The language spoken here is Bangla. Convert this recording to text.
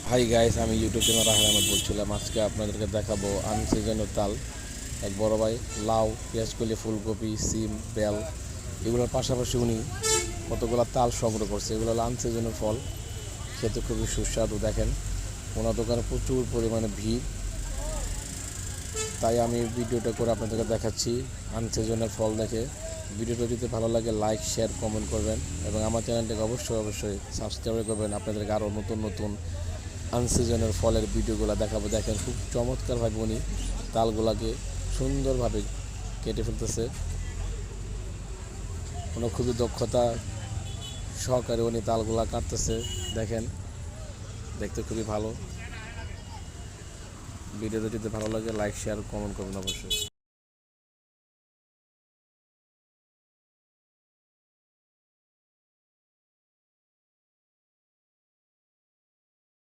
হাই গাইস, আমি ইউটিউব চ্যানেল রাহেল আহমেদ বলছিলাম। আজকে আপনাদেরকে দেখাবো আনসিজনের তাল। এক বড় ভাই লাউ, পেঁয়াজকলি, ফুলকপি, সিম, বেল এগুলোর পাশাপাশি উনি কতগুলো তাল সংগ্রহ করছে। এগুলো হলো আনসিজনের ফল, খেতে খুবই সুস্বাদু। দেখেন ওনার দোকানে প্রচুর পরিমাণে ভিড়, তাই আমি ভিডিওটা করে আপনাদেরকে দেখাচ্ছি আনসিজনের ফল দেখে। ভিডিওটা যদি ভালো লাগে লাইক, শেয়ার, কমেন্ট করবেন এবং আমার চ্যানেলটাকে অবশ্যই সাবস্ক্রাইব করবেন। আপনাদেরকে আরও নতুন নতুন আনসিজনের ফলের ভিডিওগুলো দেখাবো। দেখেন খুব চমৎকারভাবে উনি তালগুলাকে সুন্দরভাবে কেটে ফেলতেছে। কোনো খুবই দক্ষতা সহকারে উনি তালগুলা কাটতেছে। দেখেন দেখতে খুবই ভালো। ভিডিওটা যদি ভালো লাগে লাইক, শেয়ার, কমেন্ট করবেন অবশ্যই।